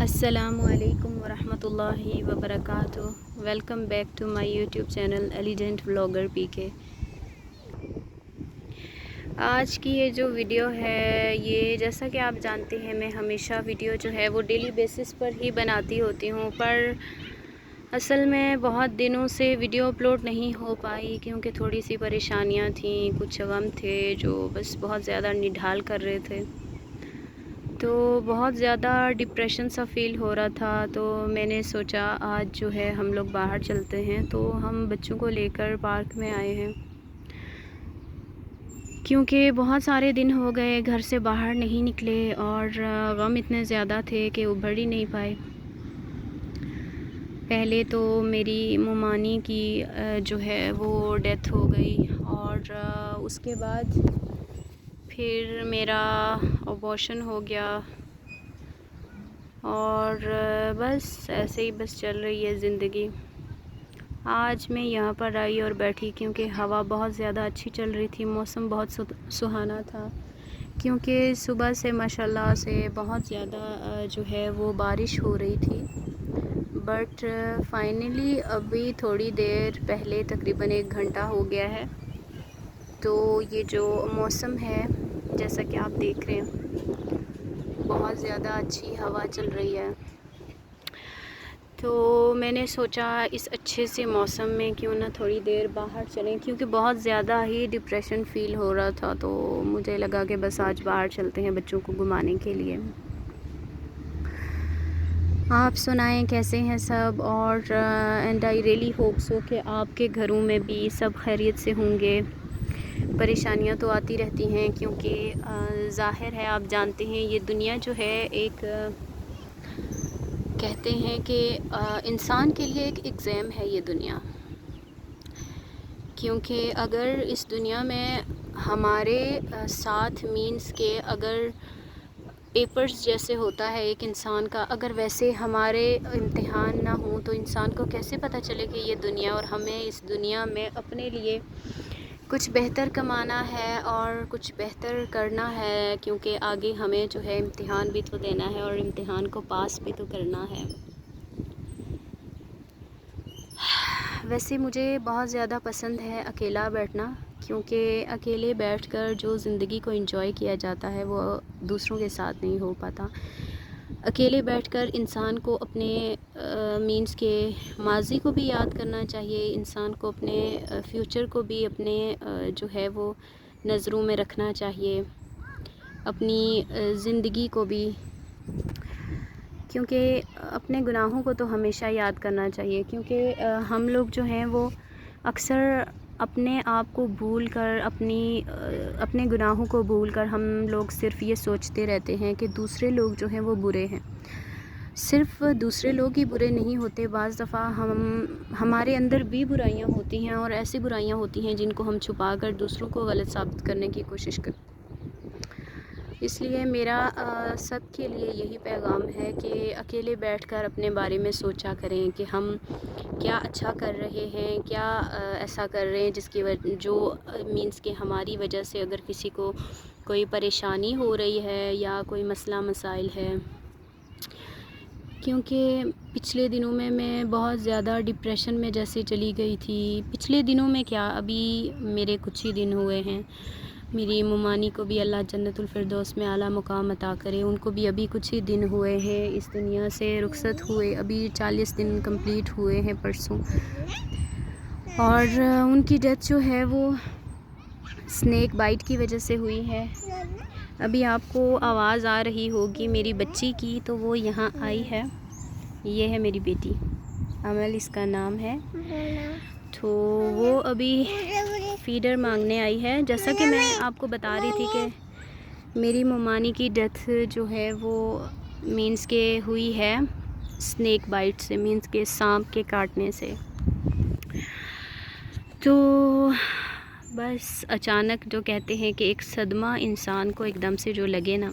السلام علیکم ورحمۃ اللہ وبرکاتہ۔ Welcome back to my YouTube channel elegant blogger P K. آج کی یہ جو ویڈیو ہے، یہ جیسا کہ آپ جانتے ہیں میں ہمیشہ ویڈیو جو ہے وہ ڈیلی بیسس پر ہی بناتی ہوتی ہوں، پر اصل میں بہت دنوں سے ویڈیو اپلوڈ نہیں ہو پائی کیونکہ تھوڑی سی پریشانیاں تھیں، کچھ غم تھے جو بس بہت زیادہ نڈھال کر رہے تھے، تو بہت زیادہ ڈپریشن سا فیل ہو رہا تھا۔ تو میں نے سوچا آج جو ہے ہم لوگ باہر چلتے ہیں، تو ہم بچوں کو لے کر پارک میں آئے ہیں کیونکہ بہت سارے دن ہو گئے گھر سے باہر نہیں نکلے اور غم اتنے زیادہ تھے کہ ابھر ہی نہیں پائے۔ پہلے تو میری ممانی کی جو ہے وہ ڈیتھ ہو گئی، اور اس کے بعد پھر میرا ابورشن ہو گیا، اور بس ایسے ہی بس چل رہی ہے زندگی۔ آج میں یہاں پر آئی اور بیٹھی کیونکہ ہوا بہت زیادہ اچھی چل رہی تھی، موسم بہت سہانا تھا کیونکہ صبح سے ماشاءاللہ سے بہت زیادہ جو ہے وہ بارش ہو رہی تھی، بٹ فائنلی ابھی تھوڑی دیر پہلے تقریباً 1 گھنٹہ ہو گیا ہے، تو یہ جو موسم ہے جیسا کہ آپ دیکھ رہے ہیں بہت زیادہ اچھی ہوا چل رہی ہے۔ تو میں نے سوچا اس اچھے سے موسم میں کیوں نہ تھوڑی دیر باہر چلیں، کیونکہ بہت زیادہ ہی ڈپریشن فیل ہو رہا تھا، تو مجھے لگا کہ بس آج باہر چلتے ہیں بچوں کو گھمانے کے لیے۔ آپ سنائیں کیسے ہیں سب، اور and I really hope so کہ آپ کے گھروں میں بھی سب خیریت سے ہوں گے۔ پریشانیاں تو آتی رہتی ہیں کیونکہ ظاہر ہے آپ جانتے ہیں یہ دنیا جو ہے ایک کہتے ہیں کہ انسان کے لیے ایک ایگزام ہے یہ دنیا، کیونکہ اگر اس دنیا میں ہمارے ساتھ مینس کہ اگر پیپرز جیسے ہوتا ہے ایک انسان کا، اگر ویسے ہمارے امتحان نہ ہوں تو انسان کو کیسے پتہ چلے کہ یہ دنیا، اور ہمیں اس دنیا میں اپنے لیے کچھ بہتر کمانا ہے اور کچھ بہتر کرنا ہے، کیونکہ آگے ہمیں جو ہے امتحان بھی تو دینا ہے اور امتحان کو پاس بھی تو کرنا ہے۔ ویسے مجھے بہت زیادہ پسند ہے اکیلا بیٹھنا، کیونکہ اکیلے بیٹھ کر جو زندگی کو انجوائے کیا جاتا ہے وہ دوسروں کے ساتھ نہیں ہو پاتا۔ اکیلے بیٹھ کر انسان کو اپنے مینس کے ماضی کو بھی یاد کرنا چاہیے، انسان کو اپنے فیوچر کو بھی اپنے جو ہے وہ نظروں میں رکھنا چاہیے، اپنی زندگی کو بھی، کیونکہ اپنے گناہوں کو تو ہمیشہ یاد کرنا چاہیے، کیونکہ ہم لوگ جو ہیں وہ اکثر اپنے آپ کو بھول کر اپنے گناہوں کو بھول کر ہم لوگ صرف یہ سوچتے رہتے ہیں کہ دوسرے لوگ جو ہیں وہ برے ہیں۔ صرف دوسرے لوگ ہی برے نہیں ہوتے، بعض دفعہ ہمارے اندر بھی برائیاں ہوتی ہیں، اور ایسی برائیاں ہوتی ہیں جن کو ہم چھپا کر دوسروں کو غلط ثابت کرنے کی کوشش کرتے ہیں۔ اس لیے میرا سب کے لیے یہی پیغام ہے کہ اکیلے بیٹھ کر اپنے بارے میں سوچا کریں کہ ہم کیا اچھا کر رہے ہیں، کیا ایسا کر رہے ہیں جس کی جو مینس کہ ہماری وجہ سے اگر کسی کو کوئی پریشانی ہو رہی ہے یا کوئی مسئلہ مسائل ہے، کیونکہ پچھلے دنوں میں بہت زیادہ ڈپریشن میں جیسے چلی گئی تھی۔ پچھلے دنوں میں کیا، ابھی میرے کچھ ہی دن ہوئے ہیں، میری ممانی کو بھی اللہ جنت الفردوس میں اعلیٰ مقام عطا کرے، ان کو بھی ابھی کچھ ہی دن ہوئے ہیں اس دنیا سے رخصت ہوئے، ابھی 40 دن کمپلیٹ ہوئے ہیں پرسوں، اور ان کی ڈیتھ جو ہے وہ اسنیک بائٹ کی وجہ سے ہوئی ہے۔ ابھی آپ کو آواز آ رہی ہوگی میری بچی کی، تو وہ یہاں آئی ہے، یہ ہے میری بیٹی امل اس کا نام ہے، تو وہ ابھی فیڈر مانگنے آئی ہے۔ جیسا کہ میں آپ کو بتا رہی تھی کہ میری ممانی کی ڈیتھ جو ہے وہ مینس کے ہوئی ہے اسنیک بائٹ سے، مینس کے سانپ کے کاٹنے سے۔ تو بس اچانک جو کہتے ہیں کہ ایک صدمہ انسان کو ایک دم سے جو لگے نا،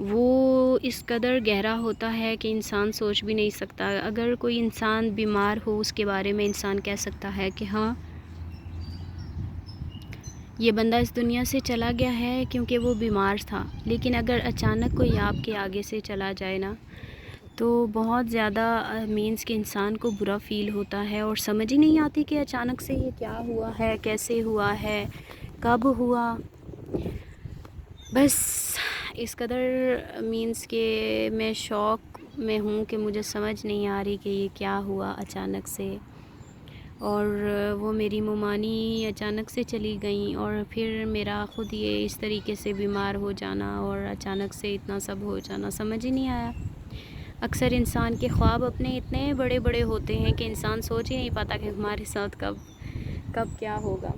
وہ اس قدر گہرا ہوتا ہے کہ انسان سوچ بھی نہیں سکتا۔ اگر کوئی انسان بیمار ہو اس کے بارے میں انسان کہہ سکتا ہے کہ ہاں یہ بندہ اس دنیا سے چلا گیا ہے کیونکہ وہ بیمار تھا، لیکن اگر اچانک کوئی آپ کے آگے سے چلا جائے نا تو بہت زیادہ مینس کہ انسان کو برا فیل ہوتا ہے اور سمجھ ہی نہیں آتی کہ اچانک سے یہ کیا ہوا ہے، کیسے ہوا ہے، کب ہوا۔ بس اس قدر مینس کہ میں شوق میں ہوں کہ مجھے سمجھ نہیں آ رہی کہ یہ کیا ہوا اچانک سے۔ اور وہ میری ممانی اچانک سے چلی گئیں اور پھر میرا خود یہ اس طریقے سے بیمار ہو جانا اور اچانک سے اتنا سب ہو جانا سمجھ ہی نہیں آیا۔ اکثر انسان کے خواب اپنے اتنے بڑے بڑے ہوتے ہیں کہ انسان سوچ ہی نہیں پاتا کہ ہمارے ساتھ کب کیا ہوگا۔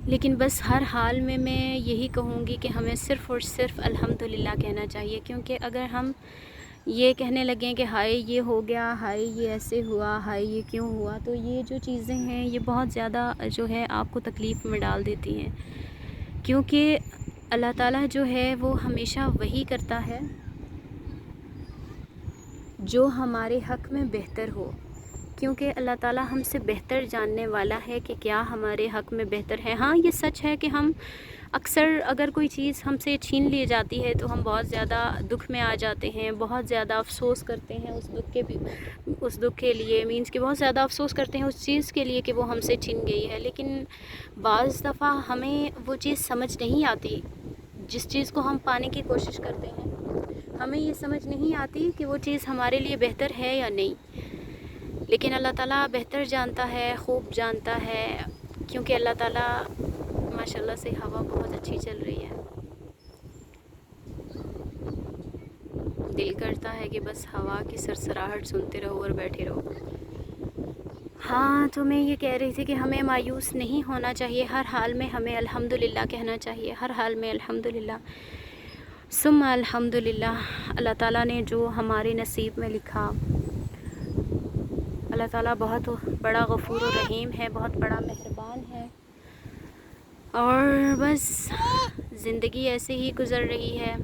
لیکن بس ہر حال میں یہی کہوں گی کہ ہمیں صرف اور صرف الحمدللہ کہنا چاہیے، کیونکہ اگر ہم یہ کہنے لگیں کہ ہائے یہ ہو گیا، ہائے یہ ایسے ہوا، ہائے یہ کیوں ہوا، تو یہ جو چیزیں ہیں یہ بہت زیادہ جو ہے آپ کو تکلیف میں ڈال دیتی ہیں، کیونکہ اللہ تعالیٰ جو ہے وہ ہمیشہ وہی کرتا ہے جو ہمارے حق میں بہتر ہو، کیونکہ اللہ تعالیٰ ہم سے بہتر جاننے والا ہے کہ کیا ہمارے حق میں بہتر ہے۔ ہاں یہ سچ ہے کہ ہم اکثر اگر کوئی چیز ہم سے چھین لی جاتی ہے تو ہم بہت زیادہ دکھ میں آ جاتے ہیں، بہت زیادہ افسوس کرتے ہیں اس دکھ کے لیے، مینس کہ بہت زیادہ افسوس کرتے ہیں اس چیز کے لیے کہ وہ ہم سے چھن گئی ہے۔ لیکن بعض دفعہ ہمیں وہ چیز سمجھ نہیں آتی، جس چیز کو ہم پانے کی کوشش کرتے ہیں ہمیں یہ سمجھ نہیں آتی کہ وہ چیز ہمارے لیے بہتر ہے یا نہیں، لیکن اللہ تعالیٰ بہتر جانتا ہے، خوب جانتا ہے، کیونکہ اللہ تعالیٰ ماشاءاللہ سے ہوا بہت اچھی چل رہی ہے، دل کرتا ہے کہ بس ہوا کی سرسراہٹ سنتے رہو اور بیٹھے رہو۔ ہاں تو میں یہ کہہ رہی تھی کہ ہمیں مایوس نہیں ہونا چاہیے، ہر حال میں ہمیں الحمدللہ کہنا چاہیے، ہر حال میں الحمدللہ ثم الحمدللہ۔ اللہ تعالیٰ نے جو ہمارے نصیب میں لکھا، اللہ تعالیٰ بہت بڑا غفور و رحیم ہے، بہت بڑا مہربان ہے، اور بس زندگی ایسے ہی گزر رہی ہے۔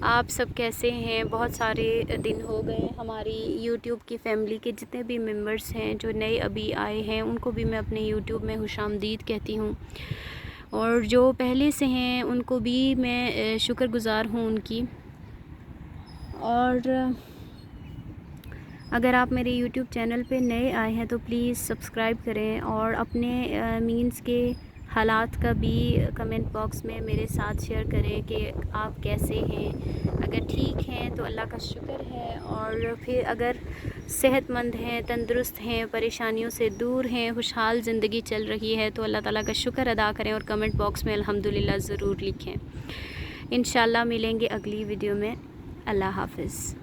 آپ سب کیسے ہیں؟ بہت سارے دن ہو گئے، ہماری یوٹیوب کی فیملی کے جتنے بھی ممبرز ہیں جو نئے ابھی آئے ہیں ان کو بھی میں اپنے یوٹیوب میں خوش آمدید کہتی ہوں، اور جو پہلے سے ہیں ان کو بھی میں شکر گزار ہوں ان کی۔ اور اگر آپ میرے یوٹیوب چینل پہ نئے آئے ہیں تو پلیز سبسکرائب کریں، اور اپنے مینس کے حالات کا بھی کمنٹ باکس میں میرے ساتھ شیئر کریں کہ آپ کیسے ہیں۔ اگر ٹھیک ہیں تو اللہ کا شکر ہے، اور پھر اگر صحت مند ہیں، تندرست ہیں، پریشانیوں سے دور ہیں، خوشحال زندگی چل رہی ہے تو اللہ تعالیٰ کا شکر ادا کریں اور کمنٹ باکس میں الحمدللہ ضرور لکھیں۔ انشاءاللہ ملیں گے اگلی ویڈیو میں۔ اللہ حافظ۔